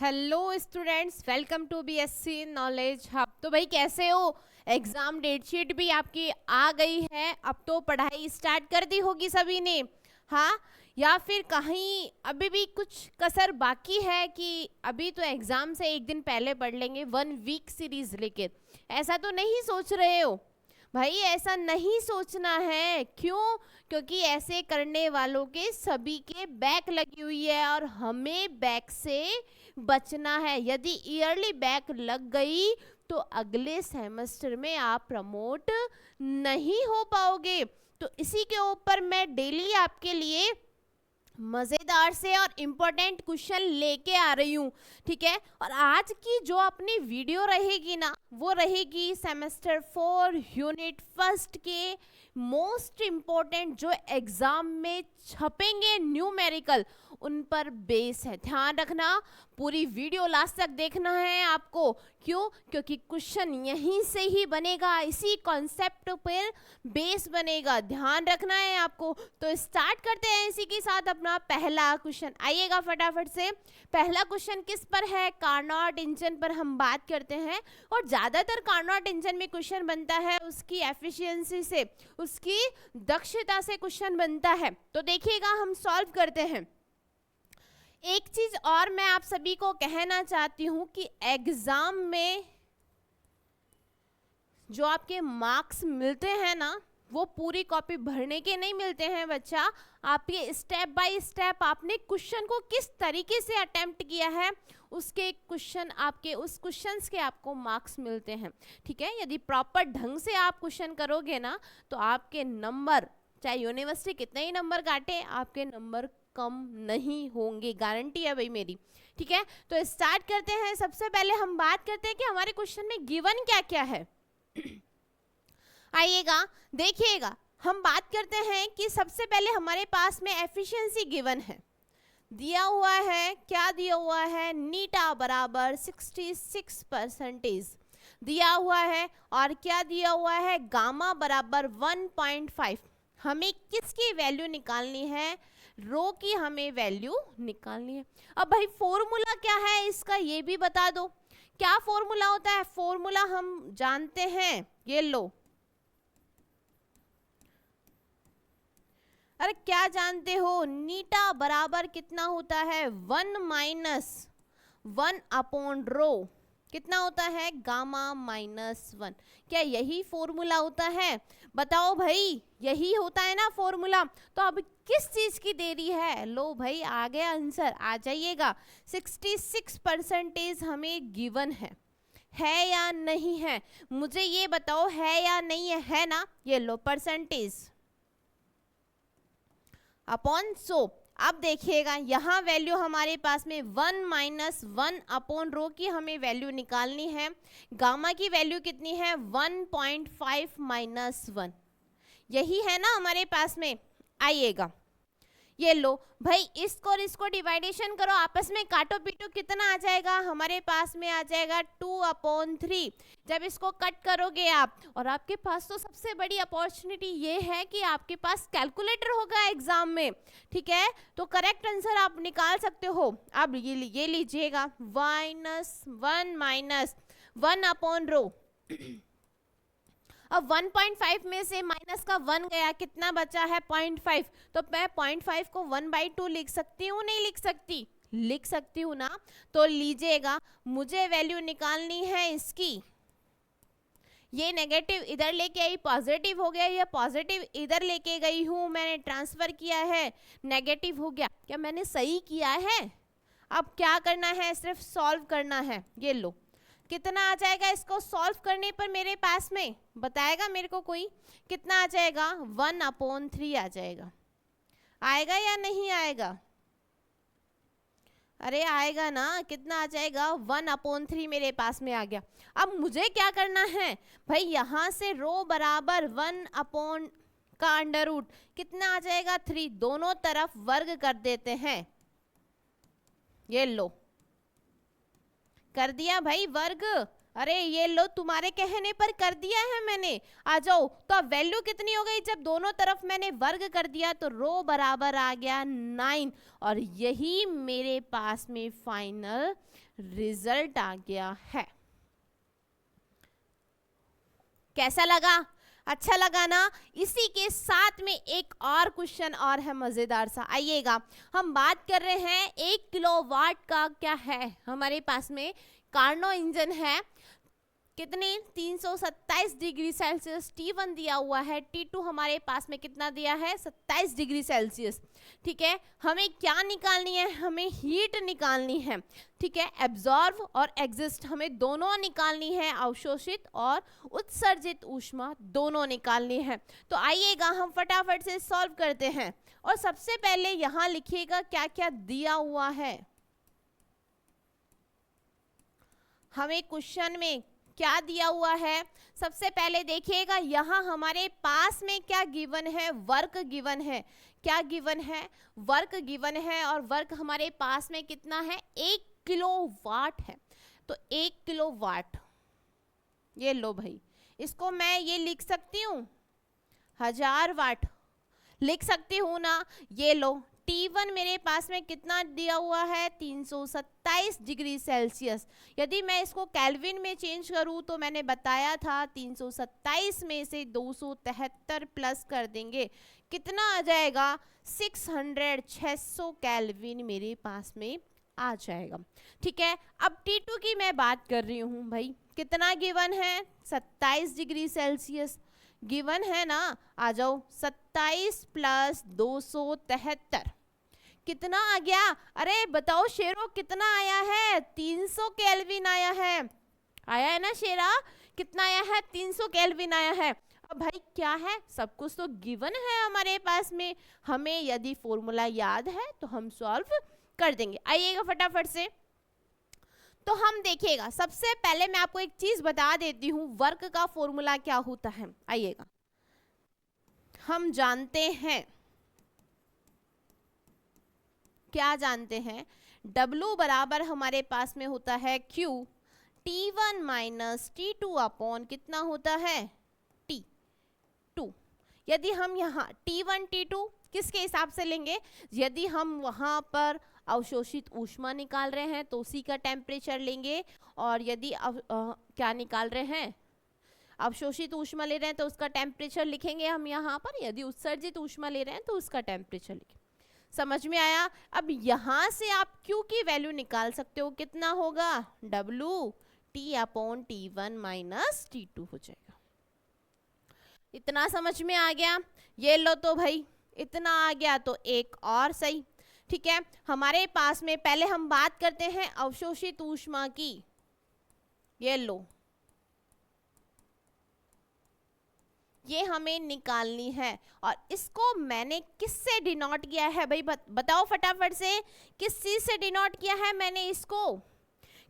Hello students, welcome to BSc Knowledge Hub. तो भाई कैसे हो? एग्जाम डेट शीट भी आपकी आ गई है। अब तो पढ़ाई स्टार्ट कर दी होगी सभी ने, हाँ? या फिर कहीं अभी भी कुछ कसर बाकी है कि अभी तो एग्जाम से एक दिन पहले पढ़ लेंगे, 1 वीक सीरीज लेके? ऐसा तो नहीं सोच रहे हो भाई? ऐसा नहीं सोचना है। क्यों? क्योंकि ऐसे करने वालों के सभी के बैक लगी हुई है और हमें बैक से बचना है। यदि ईयरली बैक लग गई तो अगले सेमेस्टर में आप प्रमोट नहीं हो पाओगे। तो इसी के ऊपर मैं डेली आपके लिए मज़ेदार से और इम्पोर्टेंट क्वेश्चन लेके आ रही हूँ, ठीक है? और आज की जो अपनी वीडियो रहेगी ना, वो रहेगी सेमेस्टर 4 यूनिट फर्स्ट के मोस्ट इम्पोर्टेंट जो एग्जाम में छपेंगे न्यूमेरिकल, उन पर बेस है। ध्यान रखना, पूरी वीडियो लास्ट तक देखना है आपको। क्यों? क्योंकि क्वेश्चन यहीं से ही बनेगा, इसी कॉन्सेप्ट पर बेस बनेगा। ध्यान रखना है आपको। तो स्टार्ट करते हैं इसी के साथ अपना पहला क्वेश्चन। आइएगा फटाफट से। पहला क्वेश्चन किस पर है? कार्नोट इंजन पर हम बात करते हैं। और ज़्यादातर कार्नोट इंजन में क्वेश्चन बनता है उसकी एफिशिएंसी से, उसकी दक्षता से क्वेश्चन बनता है। तो देखिएगा, हम सॉल्व करते हैं। एक चीज और मैं आप सभी को कहना चाहती हूं कि एग्जाम में जो आपके मार्क्स मिलते हैं ना, वो पूरी कॉपी भरने के नहीं मिलते हैं बच्चा। आपके स्टेप बाय स्टेप आपने क्वेश्चन को किस तरीके से अटेम्प्ट किया है, उसके क्वेश्चन, आपके उस क्वेश्चंस के आपको मार्क्स मिलते हैं, ठीक है? यदि प्रॉपर ढंग से आप क्वेश्चन करोगे ना, तो आपके नंबर, चाहे यूनिवर्सिटी कितने ही नंबर काटे, आपके नंबर कम नहीं होंगे, गारंटी है भाई मेरी, ठीक है? तो स्टार्ट करते हैं। सबसे पहले हम बात करते हैं कि हमारे क्वेश्चन में गिवन क्या क्या है। आइएगा देखिएगा, हम बात करते हैं कि सबसे पहले हमारे पास में एफिशिएंसी गिवन है, दिया हुआ है। क्या दिया हुआ है? नीटा बराबर 66% दिया हुआ है। और क्या दिया हुआ है? गामा बराबर 1.5। हमें किसकी वैल्यू निकालनी है? रो की हमें वैल्यू निकालनी है। अब भाई फॉर्मूला क्या है इसका, ये भी बता दो। क्या फॉर्मूला होता है? फॉर्मूला हम जानते हैं, ये लो। अरे क्या जानते हो? नीटा बराबर कितना होता है? 1 माइनस 1 अपॉन रो। कितना होता है? Gamma minus 1। क्या यही फॉर्मूला होता है? बताओ भाई, यही होता है ना फॉर्मूला। तो अब किस चीज की देरी है? लो भाई, आ गया आंसर, आ जाइएगा। 66% हमें गिवन है या नहीं है? मुझे ये बताओ, है या नहीं है ना? ये लो, परसेंटेज अपॉन 100। अब देखिएगा, यहाँ वैल्यू हमारे पास में 1 माइनस 1 अपॉन रो की हमें वैल्यू निकालनी है। गामा की वैल्यू कितनी है? 1.5 माइनस 1। यही है ना हमारे पास में। आइएगा, ये लो भाई, इसको और इसको डिवाइडेशन करो, आपस में काटो पीटो, कितना आ जाएगा? हमारे पास में आ जाएगा 2/3। जब इसको कट करोगे आप, और आपके पास तो सबसे बड़ी अपॉर्चुनिटी ये है कि आपके पास कैलकुलेटर होगा एग्जाम में, ठीक है? तो करेक्ट आंसर आप निकाल सकते हो। अब ये लीजिएगा, 1 माइनस 1 अपॉन रो। अब 1.5 में से माइनस का 1 गया, कितना बचा है? 0.5। तो मैं 0.5 को 1/2 लिख सकती हूँ, नहीं लिख सकती? लिख सकती हूँ ना। तो लीजिएगा, मुझे वैल्यू निकालनी है इसकी। ये नेगेटिव इधर लेके आई, पॉजिटिव हो गया। ये पॉजिटिव इधर लेके गई हूँ, मैंने ट्रांसफर किया है, नेगेटिव हो गया। क्या मैंने सही किया है? अब क्या करना है? सिर्फ सॉल्व करना है। ये लो, कितना आ जाएगा इसको सॉल्व करने पर मेरे पास में? बताएगा मेरे को कोई? कितना आ जाएगा? 1/3 आ जाएगा। आएगा या नहीं आएगा? अरे आएगा ना। कितना आ जाएगा? 1/3 मेरे पास में आ गया। अब मुझे क्या करना है भाई? यहाँ से रो बराबर 1 अपॉन का अंडर रूट, कितना आ जाएगा? 3। दोनों तरफ वर्ग कर देते हैं। ये लो, कर दिया भाई वर्ग। अरे ये लो, तुम्हारे कहने पर कर दिया है मैंने। आ जाओ। तो अब वैल्यू कितनी हो गई, जब दोनों तरफ मैंने वर्ग कर दिया तो रो बराबर आ गया 9, और यही मेरे पास में फाइनल रिजल्ट आ गया है। कैसा लगा? अच्छा लगा ना? इसी के साथ में एक और क्वेश्चन और है मजेदार सा, आइएगा। हम बात कर रहे हैं 1 किलोवाट का क्या है हमारे पास में, कार्नो इंजन है। कितने? 327 डिग्री सेल्सियस T1 दिया हुआ है, T2 हमारे पास में कितना दिया है? 27 डिग्री सेल्सियस। ठीक है, हमें क्या निकालनी है? हमें हीट निकालनी है। ठीक है, एब्जॉर्ब और एग्जिस्ट हमें दोनों निकालनी है, अवशोषित और उत्सर्जित ऊष्मा दोनों निकालनी है। तो आइएगा हम फटाफट से सॉल्व करते हैं। और सबसे पहले यहाँ लिखिएगा क्या क्या दिया हुआ है हमें क्वेश्चन में, क्या दिया हुआ है। सबसे पहले देखिएगा यहाँ हमारे पास में क्या गिवन है, वर्क गिवन है। क्या गिवन है? वर्क गिवन है, और वर्क हमारे पास में कितना है? 1 किलोवाट है। तो 1 किलोवाट, ये लो भाई, इसको मैं ये लिख सकती हूँ 1000 वाट, लिख सकती हूँ ना। ये लो, T1 मेरे पास में कितना दिया हुआ है? 327 डिग्री सेल्सियस। यदि मैं इसको केल्विन में चेंज करूँ तो मैंने बताया था 327 में से 273 प्लस कर देंगे, कितना आ जाएगा? 600 केल्विन मेरे पास में आ जाएगा। ठीक है, अब T2 की मैं बात कर रही हूँ भाई, कितना गिवन है? 27 डिग्री सेल्सियस गिवन है ना। आ जाओ, 27 प्लस 273 कितना आ गया? अरे बताओ शेरो, कितना आया है? 300 केल्विन आया है। आया है ना शेरा? कितना आया है? 300 केल्विन आया है। अब भाई क्या है, सब कुछ तो गिवन है हमारे पास में, हमें यदि फॉर्मूला याद है तो हम सॉल्व कर देंगे। आइएगा फटाफट से। तो हम देखिएगा, सबसे पहले मैं आपको एक चीज बता देती हूँ, वर्क का फॉर्मूला क्या होता है। आइएगा, हम जानते हैं, क्या जानते हैं? W बराबर हमारे पास में होता है Q, T1 minus T2 upon कितना होता है? T2। यदि हम यहाँ T1 T2 किसके हिसाब से लेंगे? यदि हम वहाँ पर अवशोषित ऊष्मा निकाल रहे हैं तो उसी का टेम्परेचर लेंगे, और यदि क्या निकाल रहे हैं? अवशोषित ऊष्मा ले रहे हैं तो उसका टेम्परेचर लिखेंगे हम यहाँ पर, यदि उत्सर्जित ऊष्मा ले रहे हैं तो उसका टेम्परेचर लिखेंगे। समझ में आया? अब यहाँ से आप Q की वैल्यू निकाल सकते हो, कितना होगा? W T upon T1 minus T2 हो जाएगा। इतना समझ में आ गया? ये लो तो भाई, इतना आ गया तो एक और सही। ठीक है, हमारे पास में पहले हम बात करते हैं अवशोषित ऊष्मा की। ये लो, ये हमें निकालनी है, और इसको मैंने किससे डिनोट किया है भाई? बताओ फटाफट से, किस चीज से डिनोट किया है मैंने इसको?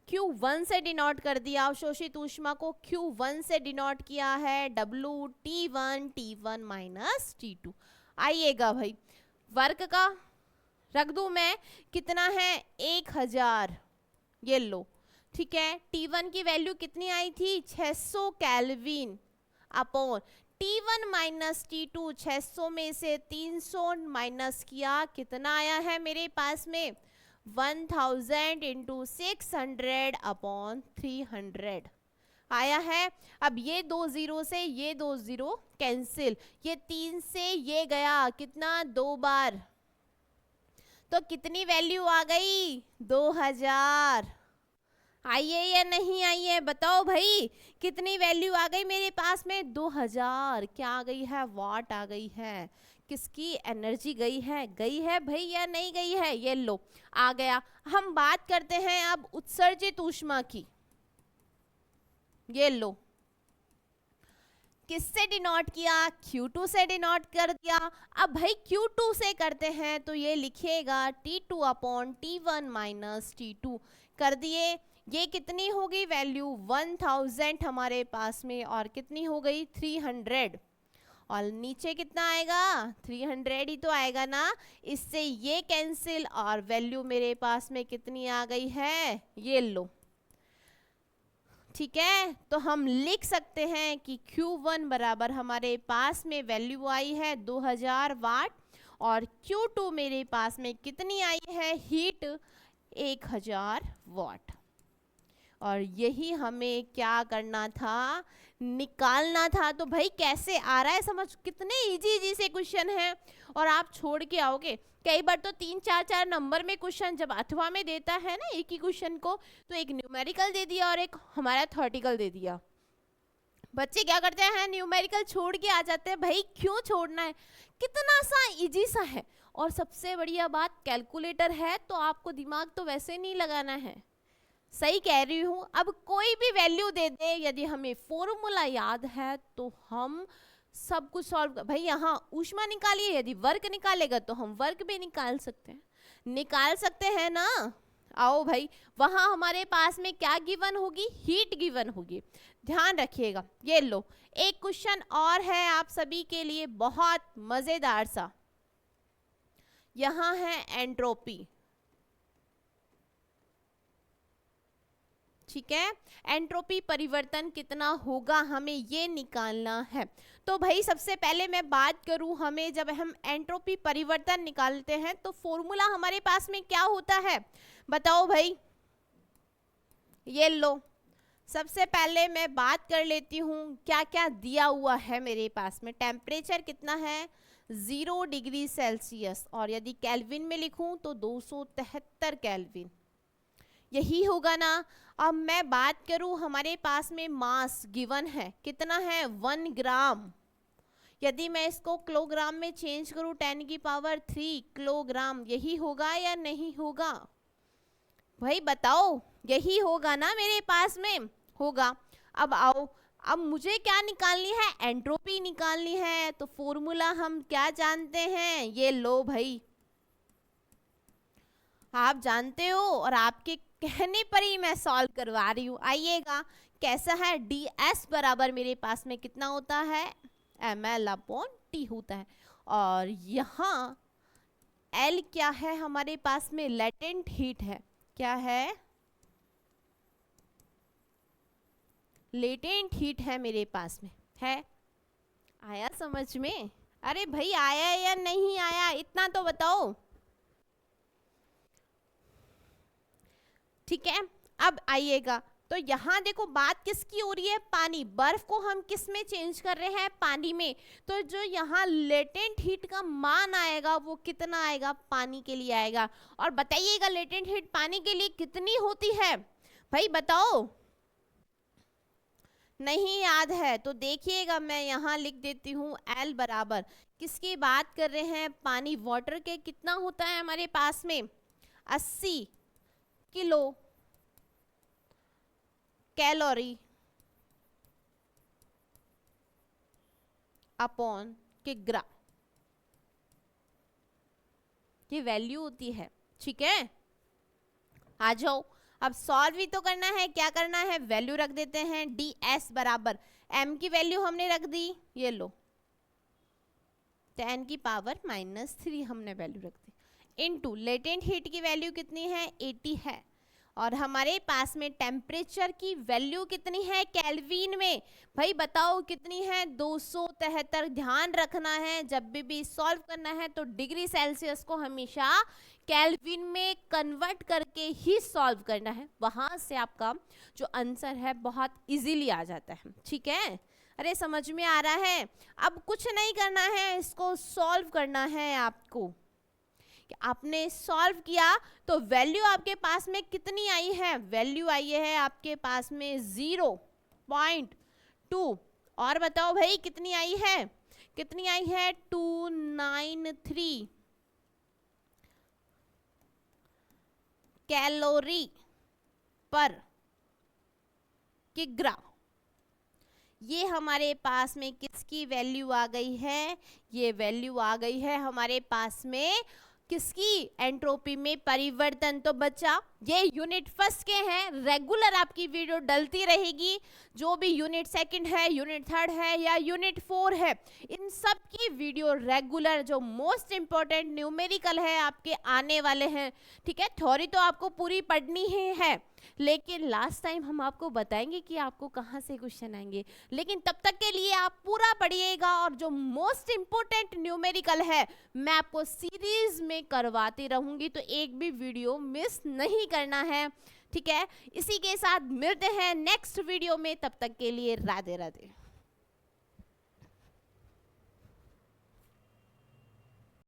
Q1 से डिनोट कर दिया, अवशोषित ऊष्मा को Q1 से डिनोट किया है, W T1 माइनस T2। आइएगा भाई, वर्क का रख दूं मैं, कितना है? 1000। ये लो, ठीक है, T1 की वैल्यू कितनी आई थी? 600 kelvin upon T1 minus T2, 600 में से 300 माइनस किया, कितना आया है मेरे पास में? 1000 इंटू 600 अपॉन 300 आया है। अब ये 2 जीरो से ये 2 जीरो कैंसिल, ये 3 से ये गया, कितना? 2 बार, तो कितनी वैल्यू आ गई? 2000। आइए या नहीं आइए, बताओ भाई, कितनी वैल्यू आ गई मेरे पास में? 2000। क्या आ गई है? वाट आ गई है। किसकी एनर्जी गई है? गई है भाई या नहीं गई है? ये लो, आ गया। हम बात करते हैं अब उत्सर्जित ऊष्मा की। ये लो, किससे डिनोट किया? Q2 से डिनोट कर दिया। अब भाई Q2 से करते हैं तो ये लिखिएगा T2 upon T1 minus T2 कर दिए। ये कितनी होगी वैल्यू? 1000 हमारे पास में, और कितनी हो गई? 300, और नीचे कितना आएगा? 300 ही तो आएगा ना। इससे ये कैंसिल, और वैल्यू मेरे पास में कितनी आ गई है? ये लो, ठीक है, तो हम लिख सकते हैं कि Q1 बराबर हमारे पास में वैल्यू आई है 2000 वाट और Q2 मेरे पास में कितनी आई है हीट 1000 वाट। और यही हमें क्या करना था, निकालना था। तो भाई कैसे आ रहा है समझ, कितने इजी इजी से क्वेश्चन हैं और आप छोड़ के आओगे। कई बार तो 3-4 नंबर में क्वेश्चन जब अथवा में देता है ना एक ही क्वेश्चन को, तो एक न्यूमेरिकल दे दिया और एक हमारा थ्योरेटिकल दे दिया। बच्चे क्या करते हैं, न्यूमेरिकल छोड़ के आ जाते हैं। भाई क्यों छोड़ना है, कितना सा इजी सा है। और सबसे बढ़िया बात, कैलकुलेटर है तो आपको दिमाग तो वैसे नहीं लगाना है। सही कह रही हूँ। अब कोई भी वैल्यू दे दे, यदि हमें फॉर्मूला याद है तो हम सब कुछ सॉल्व। भाई यहाँ ऊष्मा निकालिए, यदि वर्क निकालेगा तो हम वर्क भी निकाल सकते हैं ना। आओ भाई, वहां हमारे पास में क्या गिवन होगी, हीट गिवन होगी, ध्यान रखिएगा। ये लो एक क्वेश्चन और है आप सभी के लिए, बहुत मजेदार सा। यहाँ है एंट्रोपी, ठीक है। एंट्रोपी परिवर्तन कितना होगा हमें ये निकालना है। तो भाई सबसे पहले मैं बात करूं, हमें जब हम एंट्रोपी परिवर्तन निकालते हैं तो फॉर्मूला हमारे पास में क्या होता है, बताओ भाई। ये लो, सबसे पहले मैं बात कर लेती हूँ क्या क्या दिया हुआ है मेरे पास में। टेम्परेचर कितना है, 0 डिग्री सेल्सियस, और यदि केल्विन में लिखूं तो 273 केल्विन, यही होगा ना। अब मैं बात करूं, हमारे पास में मास गिवन है, कितना है 1 ग्राम। यदि मैं इसको किलोग्राम में चेंज करूं 10 की पावर 3 किलोग्राम, यही होगा या नहीं होगा भाई बताओ, यही होगा ना, मेरे पास में होगा। अब आओ, अब मुझे क्या निकालनी है, एंट्रोपी निकालनी है। तो फॉर्मूला हम क्या जानते हैं, ये लो भाई, आप जानते हो और आपके कहने पर ही मैं सॉल्व करवा रही हूँ। आइएगा, कैसा है, ds बराबर मेरे पास में कितना होता है, ml/t होता है। और यहाँ L क्या है हमारे पास में, लेटेंट हीट है। क्या है, लेटेंट हीट है मेरे पास में है। आया समझ में, अरे भाई आया या नहीं आया, इतना तो बताओ। ठीक है, अब आइएगा, तो यहाँ देखो बात किसकी हो रही है, पानी, बर्फ को हम किस में चेंज कर रहे हैं, पानी में। तो जो यहाँ लेटेंट हीट का मान आएगा वो कितना आएगा, पानी के लिए आएगा। और बताइएगा लेटेंट हीट पानी के लिए कितनी होती है, भाई बताओ। नहीं याद है तो देखिएगा, मैं यहाँ लिख देती हूँ L बराबर, किसकी बात कर रहे हैं, पानी, वाटर के कितना होता है हमारे पास में 80 किलो कैलोरी अपॉन किग्रा की वैल्यू होती है। ठीक है, आ जाओ, अब सॉल्व भी तो करना है। क्या करना है, वैल्यू रख देते हैं, ds बराबर m की वैल्यू हमने रख दी, ये लो 10 की पावर -3 हमने वैल्यू रख दी, इनटू लेटेंट हीट की वैल्यू कितनी है 80 है, और हमारे पास में टेम्परेचर की वैल्यू कितनी है केल्विन में, भाई बताओ कितनी है 273। ध्यान रखना है जब भी सॉल्व करना है तो डिग्री सेल्सियस को हमेशा केल्विन में कन्वर्ट करके ही सॉल्व करना है, वहां से आपका जो आंसर है बहुत इजीली आ जाता है। ठीक है, अरे समझ में आ रहा है। अब कुछ नहीं करना है, इसको सॉल्व करना है आपको। आपने सॉल्व किया तो वैल्यू आपके पास में कितनी आई है, वैल्यू आई है आपके पास में 0.2, और बताओ भाई कितनी आई है, कितनी आई है 293 कैलोरी पर किग्रा। ये हमारे पास में किसकी वैल्यू आ गई है, ये वैल्यू आ गई है हमारे पास में किसकी, एंट्रोपी में परिवर्तन। तो बच्चा ये यूनिट फर्स्ट के हैं, रेगुलर आपकी वीडियो डलती रहेगी। जो भी यूनिट सेकंड है, यूनिट थर्ड है या यूनिट 4 है, इन सब की वीडियो रेगुलर, जो मोस्ट इंपॉर्टेंट न्यूमेरिकल है आपके आने वाले हैं। ठीक है, थ्योरी तो आपको पूरी पढ़नी ही है, लेकिन लास्ट टाइम हम आपको बताएंगे कि आपको कहाँ से क्वेश्चन आएंगे, लेकिन तब तक के लिए आप पूरा पढ़िएगा। और जो मोस्ट इम्पोर्टेंट न्यूमेरिकल है मैं आपको सीरीज में करवाती रहूंगी, तो एक भी वीडियो मिस नहीं करना है, ठीक है। इसी के साथ मिलते हैं नेक्स्ट वीडियो में, तब तक के लिए राधे राधे।